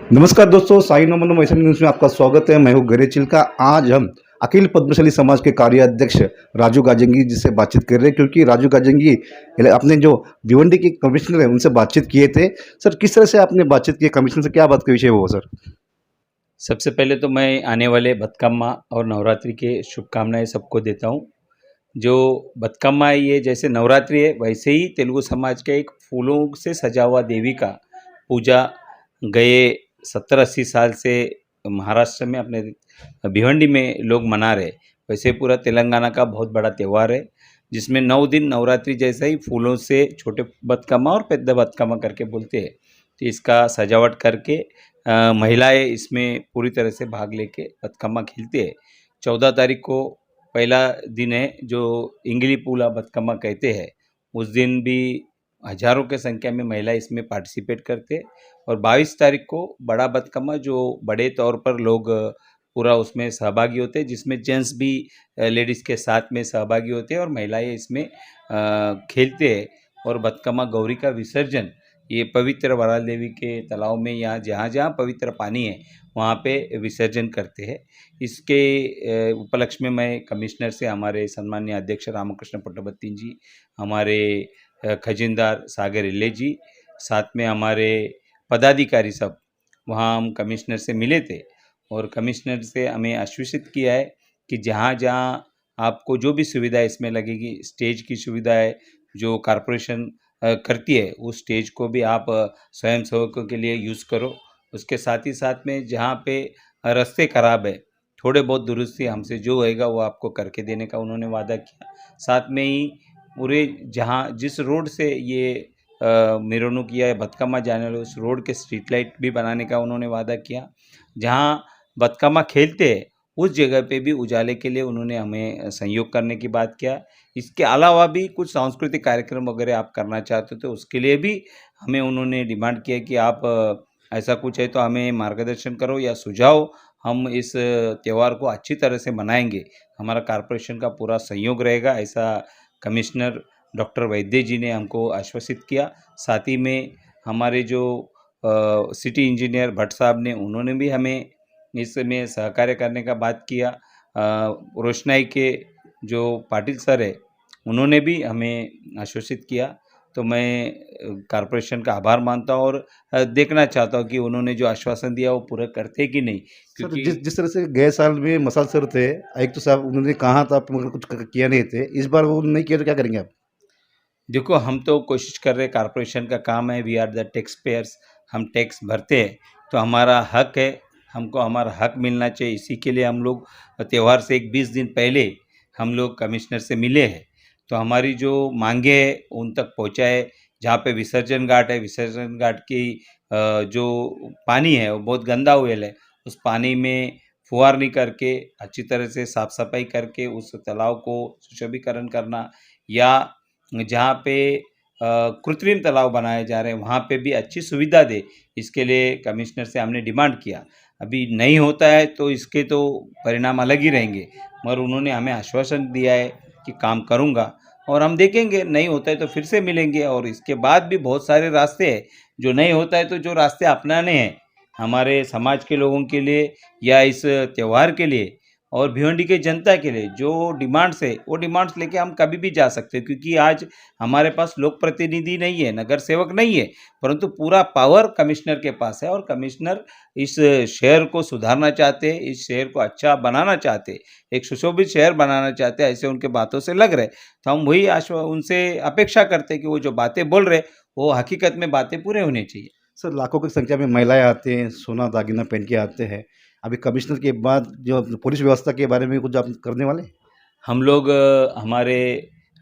नमस्कार दोस्तों, साई नमन वैष्णव न्यूज़ में आपका स्वागत है। मैं हूँ गरे चिल्का। आज हम अखिल पद्मशाली समाज के कार्याध्यक्ष राजू गाजंगी जी से बातचीत कर रहे हैं, क्योंकि राजू गाजंगी अपने जो भिवंडी के कमिश्नर हैं उनसे बातचीत किए थे। सर, किस तरह से आपने बातचीत की? कमिश्नर से क्या बात का विषय वो सर? सबसे पहले तो मैं आने वाले बतकम्मा और नवरात्रि के शुभकामनाएं सबको देता हूँ। जो बतकम्मा है, ये जैसे नवरात्रि है वैसे ही तेलुगु समाज का एक फूलों से सजा हुआ देवी का पूजा गए 70-80 साल से महाराष्ट्र में अपने भिवंडी में लोग मना रहे। वैसे पूरा तेलंगाना का बहुत बड़ा त्यौहार है, जिसमें 9 दिन नवरात्रि जैसा ही फूलों से छोटे बतकम्मा और पेद्द बतकम्मा करके बोलते हैं। तो इसका सजावट करके महिलाएं इसमें पूरी तरह से भाग लेके बतकम्मा खेलते हैं। 14 तारीख को पहला दिन है जो इंगली पूला बतकम्मा कहते हैं। उस दिन भी हजारों के संख्या में महिला इसमें पार्टिसिपेट करते हैं। और 22 तारीख को बड़ा बतकम्मा जो बड़े तौर पर लोग पूरा उसमें सहभागी होते हैं, जिसमें जेंट्स भी लेडीज़ के साथ में सहभागी होते हैं और महिलाएं इसमें खेलते हैं। और बतकम्मा गौरी का विसर्जन ये पवित्र वराल देवी के तालाब में या जहाँ जहाँ पवित्र पानी है वहाँ पे विसर्जन करते हैं। इसके उपलक्ष्य में मैं कमिश्नर से हमारे सम्मानीय अध्यक्ष रामकृष्ण पुट्टपत्ती जी, हमारे खजीनदार सागर इल्ले जी, साथ में हमारे पदाधिकारी सब वहाँ हम कमिश्नर से मिले थे। और कमिश्नर से हमें आश्वासित किया है कि जहाँ जहाँ आपको जो भी सुविधा इसमें लगेगी, स्टेज की सुविधा है जो कॉरपोरेशन करती है, उस स्टेज को भी आप स्वयं सेवकों के लिए यूज़ करो। उसके साथ ही साथ में जहाँ पे रास्ते ख़राब है, थोड़े बहुत दुरुस्ती हमसे जो होएगा वो आपको करके देने का उन्होंने वादा किया। साथ में ही पूरे जहाँ जिस रोड से ये मेरवणुक या बतकम्मा जाने वाले उस रोड के स्ट्रीट लाइट भी बनाने का उन्होंने वादा किया। जहाँ बतकम्मा खेलते हैं उस जगह पे भी उजाले के लिए उन्होंने हमें सहयोग करने की बात किया। इसके अलावा भी कुछ सांस्कृतिक कार्यक्रम वगैरह आप करना चाहते हो तो उसके लिए भी हमें उन्होंने डिमांड किया कि आप ऐसा कुछ है तो हमें मार्गदर्शन करो या सुझाव, हम इस त्यौहार को अच्छी तरह से मनाएंगे। हमारा कॉरपोरेशन का पूरा सहयोग रहेगा, ऐसा कमिश्नर डॉक्टर वैद्य जी ने हमको आश्वासित किया। साथ ही में हमारे जो सिटी इंजीनियर भट्ट साहब ने उन्होंने भी हमें इसमें सहकार्य करने का बात किया। रोशनाई के जो पाटिल सर है उन्होंने भी हमें आश्वासित किया। तो मैं कॉरपोरेशन का आभार मानता हूँ और देखना चाहता हूँ कि उन्होंने जो आश्वासन दिया वो पूरा करते कि नहीं, सर, क्योंकि जिस जिस तरह से गए साल में मसाल सर थे, आयुक्त तो साहब, उन्होंने कहा था आप मगर कुछ किया नहीं थे। इस बार वो नहीं किया तो क्या करेंगे आप? देखो हम तो कोशिश कर रहे हैं, कॉरपोरेशन का काम है, we are the taxpayers, हम टैक्स भरते हैं तो हमारा हक है, हमको हमारा हक मिलना चाहिए। इसी के लिए हम लोग त्यौहार से एक 20 दिन पहले हम लोग कमिश्नर से मिले हैं। तो हमारी जो मांगे हैं उन तक पहुँचाए। जहाँ पे विसर्जन घाट है, विसर्जन घाट की जो पानी है वो बहुत गंदा हुएल है। उस पानी में फुहारनी करके अच्छी तरह से साफ सफाई करके उस तालाब को सुशोभीकरण करना, या जहाँ पे कृत्रिम तालाब बनाए जा रहे हैं वहाँ पे भी अच्छी सुविधा दे, इसके लिए कमिश्नर से हमने डिमांड किया। अभी नहीं होता है तो इसके तो परिणाम अलग ही रहेंगे, मगर उन्होंने हमें आश्वासन दिया है कि काम करूँगा। और हम देखेंगे, नहीं होता है तो फिर से मिलेंगे। और इसके बाद भी बहुत सारे रास्ते हैं, जो नहीं होता है तो जो रास्ते अपनाने हैं हमारे समाज के लोगों के लिए या इस त्यौहार के लिए और भिवंडी के जनता के लिए, जो डिमांड्स है वो डिमांड्स लेके हम कभी भी जा सकते हैं। क्योंकि आज हमारे पास लोक प्रतिनिधि नहीं है, नगर सेवक नहीं है, परंतु पूरा पावर कमिश्नर के पास है। और कमिश्नर इस शहर को सुधारना चाहते हैं, इस शहर को अच्छा बनाना चाहते हैं, एक सुशोभित शहर बनाना चाहते हैं, ऐसे उनके बातों से लग रहे। तो हम वही उनसे अपेक्षा करते हैं कि वो जो बातें बोल रहे वो हकीकत में बातें पूरे होनी चाहिए। सर, लाखों की संख्या में महिलाएं आते हैं, सोना दागिना पहन के आते हैं। अभी कमिश्नर के बाद जो पुलिस व्यवस्था के बारे में कुछ आप करने वाले हैं? हम लोग हमारे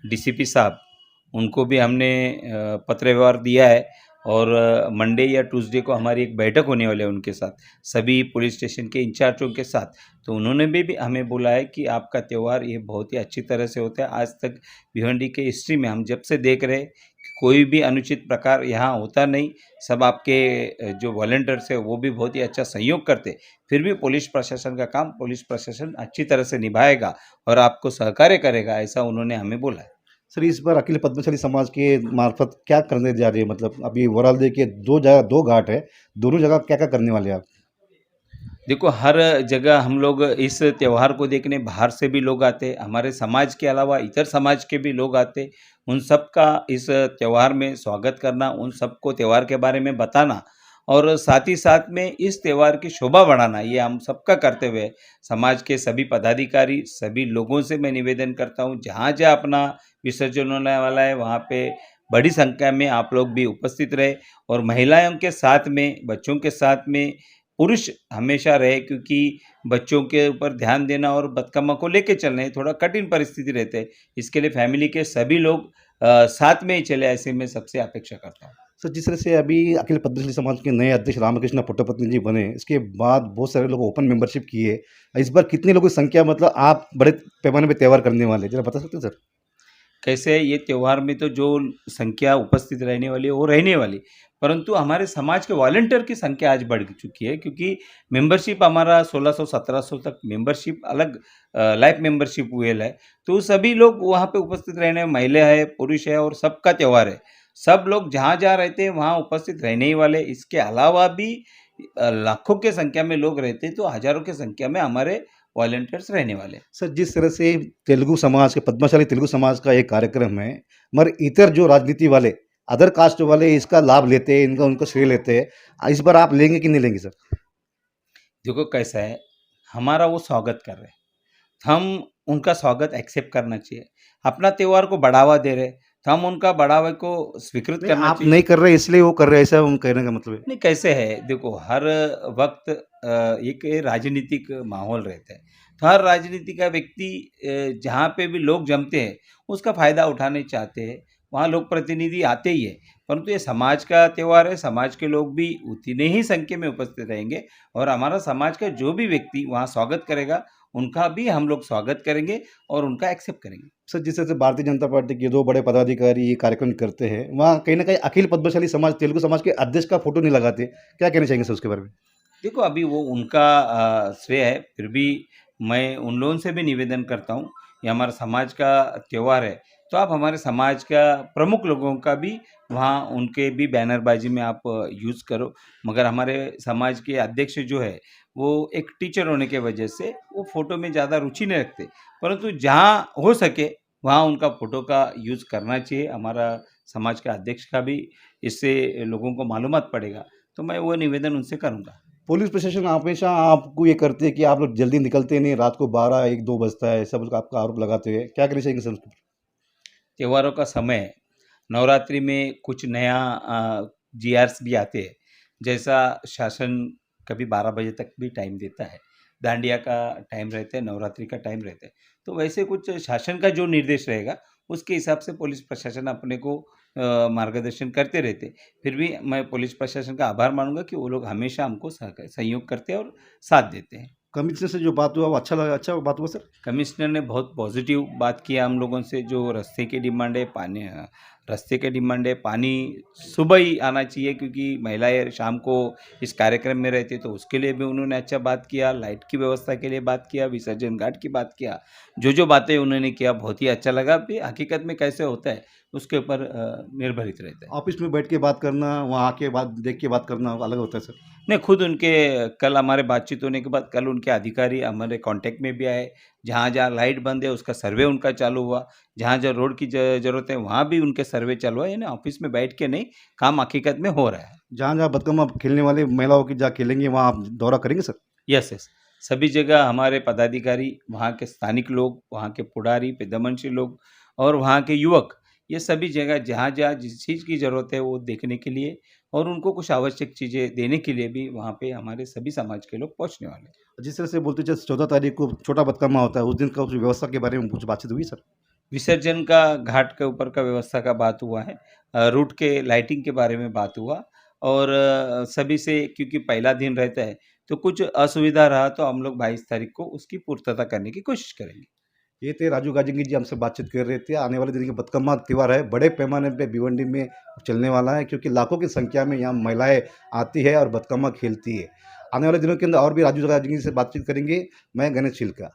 डीसीपी साहब उनको भी हमने पत्र व्यवहार दिया है। और मंडे या ट्यूसडे को हमारी एक बैठक होने वाली है उनके साथ, सभी पुलिस स्टेशन के इंचार्जों के साथ। तो उन्होंने भी हमें बोला है कि आपका त्यौहार ये बहुत ही अच्छी तरह से होता है। आज तक भिवंडी के हिस्ट्री में हम जब से देख रहे हैं कि कोई भी अनुचित प्रकार यहाँ होता नहीं। सब आपके जो वॉलंटियर्स है वो भी बहुत ही अच्छा सहयोग करते। फिर भी पुलिस प्रशासन का काम पुलिस प्रशासन अच्छी तरह से निभाएगा और आपको सहकार्य करेगा, ऐसा उन्होंने हमें बोला है। सर इस बार अखिल पद्मशाली समाज के मार्फत क्या करने जा रही है, मतलब अभी ओवरऑल देखिए दो जगह दो घाट है, दोनों जगह क्या क्या करने वाले हैं आप? देखो, हर जगह हम लोग इस त्योहार को देखने बाहर से भी लोग आते, हमारे समाज के अलावा इतर समाज के भी लोग आते। उन सब का इस त्योहार में स्वागत करना, उन सबको त्योहार के बारे में बताना और साथ ही साथ में इस त्योहार की शोभा बढ़ाना, ये हम सबका कर्तव्य है। समाज के सभी पदाधिकारी, सभी लोगों से मैं निवेदन करता हूँ, जहाँ-जहाँ अपना विसर्जन होने वाला है, वहाँ पे बड़ी संख्या में आप लोग भी उपस्थित रहें और महिलाओं के साथ में, बच्चों के साथ में पुरुष हमेशा रहे, क्योंकि बच्चों के ऊपर ध्यान देना और बतकम्मा को लेके चलना ये थोड़ा कठिन परिस्थिति रहते हैं। इसके लिए फैमिली के सभी लोग साथ में ही चले, ऐसे मैं सबसे अपेक्षा करता हूँ। सर जिस तरह से अभी अखिल पद्मशाली समाज के नए अध्यक्ष रामकृष्ण पुट्टपत्नी जी बने, इसके बाद बहुत सारे लोग ओपन मेंबरशिप किए। इस बार कितने लोगों की संख्या, मतलब आप बड़े पैमाने पे त्योहार करने वाले, जरा बता सकते हैं सर? कैसे है, ये त्योहार में तो जो संख्या उपस्थित रहने वाली है वो रहने वाली, परंतु हमारे समाज के वॉलंटियर की संख्या आज बढ़ चुकी है, क्योंकि मेंबरशिप हमारा 1600-1700 तक मेंबरशिप अलग लाइफ मेंबरशिप हुएल है। तो सभी लोग वहाँ पे उपस्थित रहने, महिला है, पुरुष है और सबका त्योहार है। सब लोग जहाँ-जहाँ रहते हैं वहाँ उपस्थित रहने ही वाले। इसके अलावा भी लाखों की संख्या में लोग रहते हैं, तो हज़ारों की संख्या में हमारे वॉलंटियर्स रहने वाले। सर जिस तरह से तेलुगु समाज के पद्मशाली तेलुगु समाज का एक कार्यक्रम है, मगर इतर जो राजनीति वाले, अदर कास्ट वाले इसका लाभ लेते हैं, इनका उनको श्रेय लेते हैं। इस बार आप लेंगे कि नहीं लेंगे सर? देखो कैसा है, हमारा वो स्वागत कर रहे हैं, हम उनका स्वागत एक्सेप्ट करना चाहिए। अपना त्योहार को बढ़ावा दे रहे हैं, तो हम उनका बढ़ावे को स्वीकृत नहीं, करना आप चाहिए। नहीं कर रहे इसलिए वो कर रहे हैं, ऐसा हम कहने का मतलब है। नहीं, कैसे है, देखो हर वक्त एक राजनीतिक माहौल रहता है, तो हर राजनीति का व्यक्ति जहाँ पे भी लोग जमते हैं उसका फ़ायदा उठाने चाहते हैं, वहाँ लोक प्रतिनिधि आते ही है। परंतु ये समाज का त्योहार है, समाज के लोग भी उतने ही संख्या में उपस्थित रहेंगे और हमारा समाज का जो भी व्यक्ति वहाँ स्वागत करेगा, उनका भी हम लोग स्वागत करेंगे और उनका एक्सेप्ट करेंगे। सर जिस तरह से भारतीय जनता पार्टी के 2 बड़े पदाधिकारी ये कार्यक्रम करते हैं, वहाँ कहीं न कहीं अखिल पद्मशाली समाज, तेलुगु समाज के अध्यक्ष का फ़ोटो नहीं लगाते। क्या कहना चाहेंगे सर उसके बारे में? देखो, अभी वो उनका श्रेय है, फिर भी मैं उन लोगों से भी निवेदन करता हूँ, ये हमारा समाज का त्योहार है, तो आप हमारे समाज का प्रमुख लोगों का भी वहाँ उनके भी बैनरबाजी में आप यूज़ करो। मगर हमारे समाज के अध्यक्ष जो है, वो एक टीचर होने के वजह से वो फ़ोटो में ज़्यादा रुचि नहीं रखते, परंतु जहाँ हो सके वहाँ उनका फ़ोटो का यूज़ करना चाहिए। हमारा समाज का अध्यक्ष का भी इससे लोगों को मालूमात पड़ेगा, तो मैं वो निवेदन उनसे करूँगा। पुलिस प्रशासन हमेशा आपको ये करते हैं कि आप लोग जल्दी निकलते नहीं, रात को 12, 1, 2 बजता है, सब लोग आपका आरोप लगाते हुए। क्या कहना चाहेंगे सर उसके ऊपर? त्योहारों का समय है, नवरात्रि में कुछ नया जीआर्स भी आते हैं, जैसा शासन कभी 12 बजे तक भी टाइम देता है, डांडिया का टाइम रहता है, नवरात्रि का टाइम रहता है, तो वैसे कुछ शासन का जो निर्देश रहेगा उसके हिसाब से पुलिस प्रशासन अपने को मार्गदर्शन करते रहते हैं। फिर भी मैं पुलिस प्रशासन का आभार मानूंगा कि वो लोग हमेशा हमको सहयोग करते हैं और साथ देते हैं। कमिश्नर से जो बात हुआ वो अच्छा लगा, अच्छा बात हुआ सर? कमिश्नर ने बहुत पॉजिटिव बात किया हम लोगों से, जो रास्ते की डिमांड है, रास्ते की डिमांड है, पानी सुबह ही आना चाहिए, क्योंकि महिलाएं शाम को इस कार्यक्रम में रहती है, तो उसके लिए भी उन्होंने अच्छा बात किया। लाइट की व्यवस्था के लिए बात किया, विसर्जन घाट की बात किया, जो बातें उन्होंने किया बहुत ही अच्छा लगा। भी हकीकत में कैसे होता है उसके ऊपर निर्भरित रहता है। ऑफिस में बैठ के बात करना, वहाँ आके बात देख के बात करना अलग होता है सर। नहीं, खुद उनके कल हमारे बातचीत होने के बाद कल उनके अधिकारी हमारे कांटेक्ट में भी आए। जहाँ-जहाँ लाइट बंद है उसका सर्वे उनका चालू हुआ। जहाँ-जहाँ रोड की ज़रूरत है वहाँ भी उनके सर्वे चालू हुआ। यानी ऑफ़िस में बैठ के नहीं, काम हकीकत में हो रहा है। जहाँ-जहाँ बदकम आप खेलने वाले महिलाओं की जहाँ खेलेंगे वहाँ आप दौरा करेंगे सर? Yes, yes. सभी जगह हमारे पदाधिकारी, वहाँ के स्थानिक लोग, वहाँ के पुढ़ारी, पेदमनशी लोग और वहाँ के युवक, ये सभी जगह जहाँ-जहाँ जिस चीज़ की ज़रूरत है वो देखने के लिए और उनको कुछ आवश्यक चीज़ें देने के लिए भी वहाँ पे हमारे सभी समाज के लोग पहुँचने वाले हैं। जिस तरह से बोलते हैं 14 तारीख को छोटा बदकमा होता है, उस दिन का उस व्यवस्था के बारे में कुछ बातचीत हुई सर? विसर्जन का घाट के ऊपर का व्यवस्था का बात हुआ है। रूट के लाइटिंग के बारे में बात हुआ और सभी से, क्योंकि पहला दिन रहता है, तो कुछ असुविधा रहा तो हम लोग 22 तारीख को उसकी पूर्तता करने की कोशिश करेंगे। ये थे राजू गाजंगी जी, हमसे बातचीत कर रहे थे। आने वाले दिन के बदकम्मा त्योहार है, बड़े पैमाने पे भिवंडी में चलने वाला है, क्योंकि लाखों की संख्या में यहाँ महिलाएँ आती है और बदकम्मा खेलती है। आने वाले दिनों के अंदर और भी राजू गाजंगी से बातचीत करेंगे। मैं गणेश छिलका।